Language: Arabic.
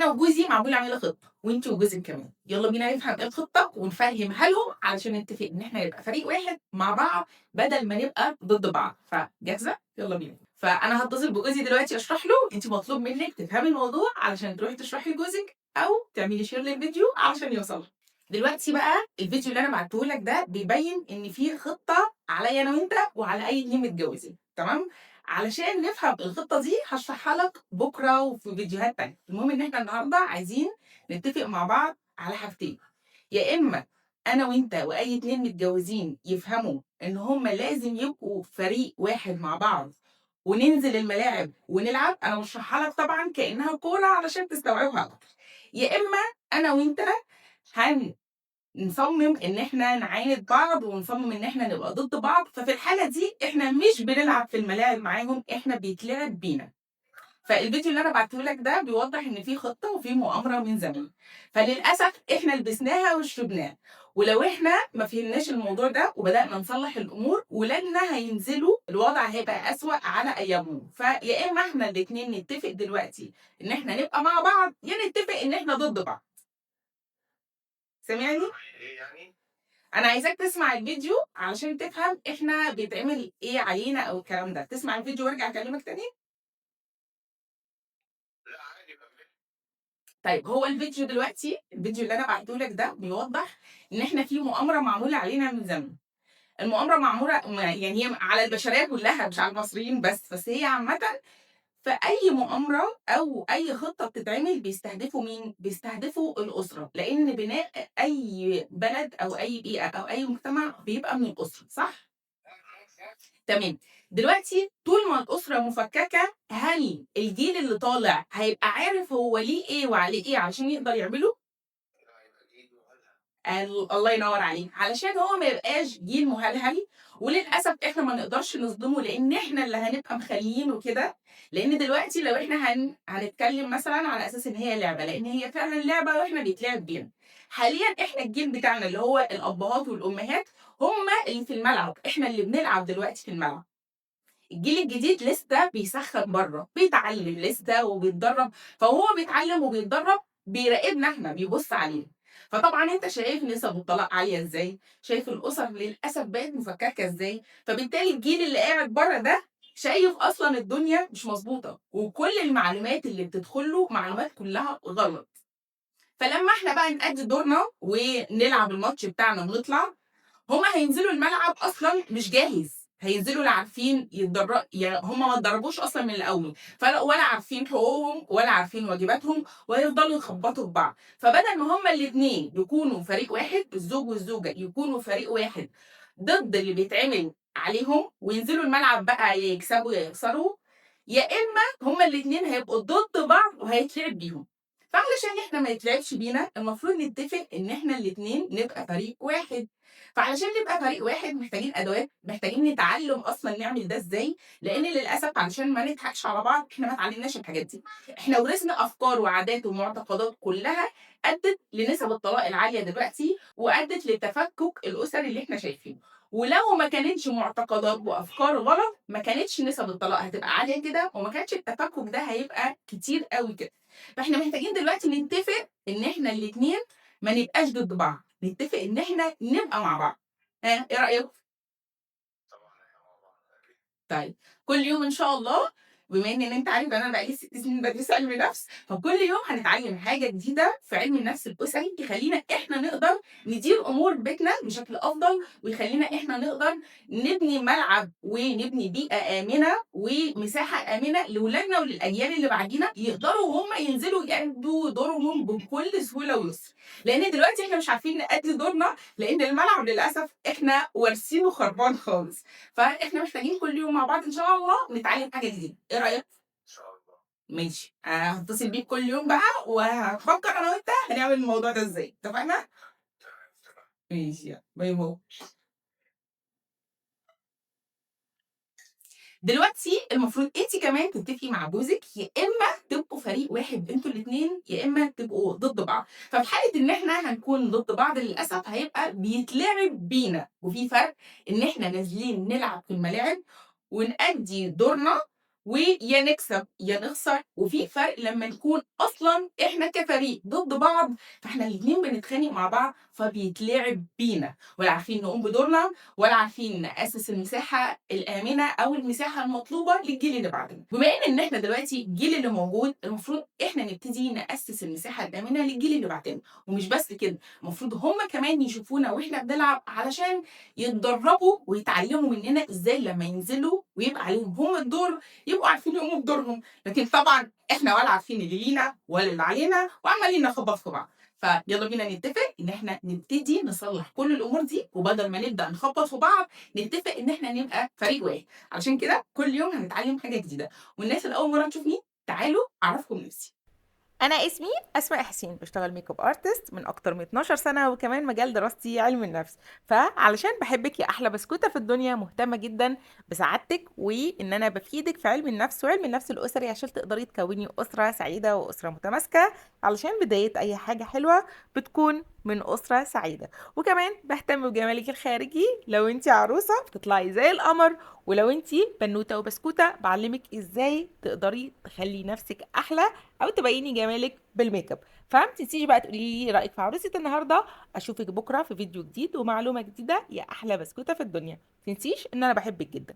أنا وجوزي معمول علينا خطة وأنتِ وجوزِك كمان، يالّا بينا نفهم إيه الخطة ونفهّمها لهم علشان نتفق إن إحنا نبقى فريق واحد مع بعض بدل ما نبقى ضد بعض، فجاهزة؟ يالّا بينا. فأنا هاتصل بجوزي دلوقتي أشرح له، أنتِ مطلوب منِّك تفهمي الموضوع علشان تروحي تشرحي لجوزِك أو تعملي share للفيديو علشان يوصل له. دلوقتي بقى الفيديو اللي أنا بعته لك ده بيبين إن في خطة عليّا أنا وأنت وعلى أي اتنين متجوزين، تمام؟ علشان نفهم الخطة دي هاشرحها لك بكرة وفي فيديوهات تانية، المهم إن إحنا النهارده عايزين نتفق مع بعض على حاجتين، يا إما أنا وأنت وأي اتنين متجوزين يفهموا إن هُم لازم يبقوا فريق واحد مع بعض وننزل الملاعب ونلعب، أنا باشرحها لك طبعًا كإنها كورة علشان تستوعبها أكتر، يا إما أنا وأنت نصمم إن إحنا نعاند بعض ونصمم إن إحنا نبقى ضد بعض، ففي الحالة دي إحنا مش بنلعب في الملاعب معاهم، إحنا بيتلعب بينا. فالفيديو اللي أنا بعته لك ده بيوضّح إن في خطة وفي مؤامرة من زمان، فللأسف إحنا لبسناها وشربناها، ولو إحنا ما فهمناش الموضوع ده وبدأنا نصلّح الأمور ولادنا هينزلوا الوضع هيبقى أسوأ على أيامهم، فيا إما إحنا الاتنين نتفق دلوقتي إن إحنا نبقى مع بعض، يا نتفق إن إحنا ضد بعض. سامعني؟ أنا عايزاك تسمع الفيديو علشان تفهم إحنا بيتعمل إيه علينا أو الكلام ده، تسمع الفيديو وارجع أكلمك تاني؟ طيب هو الفيديو اللي أنا باعته لك ده بيوضّح إن إحنا في مؤامرة معمولة علينا من زمن، المؤامرة معمولة يعني هي على البشرية كلّها مش على المصريين بس، بس هي عامةً فأي مؤامرة أو أي خطة بتتعمل بيستهدفوا مين؟ بيستهدفوا الأسرة، لإن بناء أي بلد أو أي بيئة أو أي مجتمع بيبقى من الأسرة، صح؟ تمام. دلوقتي طول ما الأسرة مفككة، هل الجيل اللي طالع هيبقى عارف هو ليه إيه وعليه إيه علشان يقدر يعمله؟ الله ينور عليك، علشان هو ما يبقاش جيل مهلهل، وللأسف إحنا ما نقدرش نصدمه لإن إحنا اللي هنبقى مخلّيينه كده، لإن دلوقتي لو إحنا هنتكلم مثلًا على أساس إن هي لعبة، لإن هي فعلًا لعبة وإحنا بيتلعب بينا. حاليًا إحنا الجيل بتاعنا اللي هو الأبهات والأمهات هم اللي في الملعب، إحنا اللي بنلعب دلوقتي في الملعب. الجيل الجديد لسه بيسخّن برّه، بيتعلّم لسه وبيتدرّب، فوهو بيتعلّم وبيتدرّب بيراقبنا إحنا، بيبُص علينا. فطبعًا أنت شايف نسب الطلاق عالية إزاي، شايف الأُسر للأسف بقت مفكّكة إزاي، فبالتالي الجيل اللي قاعد برّه ده شايف أصلًا الدنيا مش مضبوطة، وكل المعلومات اللي بتدخل له معلومات كلّها غلط. فلمّا إحنا بقى نأدّي دورنا ونلعب الماتش بتاعنا ونطلع، هُم هينزلوا الملعب أصلًا مش جاهز، هينزلوا لا عارفين هُم ما اتدربوش أصلًا من الأول، ولا عارفين حقوقهم ولا عارفين واجباتهم، وهيفضلوا يخبطوا في بعض، فبدل ما هُم الاتنين يكونوا فريق واحد، الزوج والزوجة يكونوا فريق واحد ضد اللي بيتعمل عليهم، وينزلوا الملعب بقى يا يكسبوا يا يخسروا، يا إما هُم الاتنين هيبقوا ضد بعض وهيتلعب بيهم. فعلشان إحنا ما يتلعبش بينا، المفروض نتفق إن إحنا الاتنين نبقى فريق واحد. فعلشان نبقى فريق واحد محتاجين أدوات، محتاجين نتعلم أصلًا نعمل ده إزاي، لإن للأسف علشان ما نضحكش على بعض إحنا ما اتعلمناش الحاجات دي، إحنا ورثنا أفكار وعادات ومعتقدات كلها أدت لنسب الطلاق العالية دلوقتي، وأدت للتفكك الأسري اللي إحنا شايفينه، ولو ما كانتش معتقدات وأفكار غلط، ما كانتش نسب الطلاق هتبقى عالية كده، وما كانش التفكك ده هيبقى كتير أوي كده. فإحنا محتاجين دلوقتي نتفق إن إحنا الاتنين ما نبقاش ضد بعض، نتفق إن إحنا نبقى مع بعض. إيه رأيك؟ طيب، كل يوم إن شاء الله بما إن أنت عارف إن أنا بقى لي 6 سنين بادرس علم نفس، فكل يوم هنتعلم حاجة جديدة في علم النفس الأسري تخلّينا إحنا نقدر ندير أمور بيتنا بشكل أفضل، ويخلّينا إحنا نقدر نبني ملعب ونبني بيئة آمنة ومساحة آمنة لولادنا وللأجيال اللي بعدينا، يقدروا هُم ينزلوا يأدّوا دورهم بكل سهولة ويسر، لإن دلوقتي إحنا مش عارفين نأدّي دورنا، لإن الملعب للأسف إحنا وارثينه خربان خالص. فإحنا محتاجين كل يوم مع بعض إن شاء الله نتعلم حاجة جديدة، إيه رأيك؟ ماشي، هاتصل بيك كل يوم بقى وهنفكر أنا وأنت هنعمل الموضوع ده إزاي، اتفقنا؟ ماشي يالّا، باي باي. دلوقتي المفروض أنتِ كمان تتفقي مع جوزِك يا إما تبقوا فريق واحد أنتم الاتنين، يا إما تبقوا ضد بعض، ففي حالة إن إحنا هنكون ضد بعض للأسف هيبقى بيتلعب بينا، وفي فرق إن إحنا نازلين نلعب في الملاعب ونأدّي دورنا ويا نكسب يا نخسر، وفي فرق لمّا نكون أصلًا إحنا كفريق ضد بعض، فإحنا الاتنين بنتخانق مع بعض، فبيتلعب بينا، ولا عارفين نقوم بدورنا، ولا عارفين نأسس المساحة الآمنة أو المساحة المطلوبة للجيل اللي بعدنا. بما إن إحنا دلوقتي الجيل اللي موجود، المفروض إحنا نبتدي نأسس المساحة الآمنة للجيل اللي بعدنا، ومش بس كده، المفروض هم كمان يشوفونا وإحنا بنلعب علشان يتدربوا ويتعلموا مننا إزاي لما ينزلوا ويبقى عليهم هم الدور يبقوا عارفين يقوموا بدورهم. لكن طبعًا إحنا ولا عارفين اللي لينا ولا اللي علينا وعمالين نخبط في بعض. فيلا بينا نتفق إن إحنا نبتدي نصلح كل الأمور دي، وبدل ما نبدأ نخبط في بعض نتفق إن إحنا نبقى فريق واحد. علشان كده كل يوم هنتعلم حاجة جديدة، والناس اللي أول مرة تشوفني تعالوا أعرفكم نفسي. انا اسمي اسماء حسين، بشتغل ميك اب ارتست من اكتر من 12 سنه، وكمان مجال دراستي علم النفس. فعلشان بحبك يا احلى بسكوته في الدنيا، مهتمه جدا بسعادتك وان انا بفيدك في علم النفس وعلم النفس الاسري عشان تقدري تكوني اسره سعيده واسره متماسكه، علشان بدايه اي حاجه حلوه بتكون من اسره سعيده. وكمان بهتم بجمالك الخارجي، لو انت عروسه بتطلعي زي القمر، ولو انت بنوته وبسكوته بعلمك ازاي تقدري تخلي نفسك احلى او تبيني جمالك بالميك اب. فما تنسيش بقى تقولي لي رايك في عروسه النهارده. اشوفك بكره في فيديو جديد ومعلومه جديده يا احلى بسكوته في الدنيا. ما تنسيش ان انا بحبك جدا.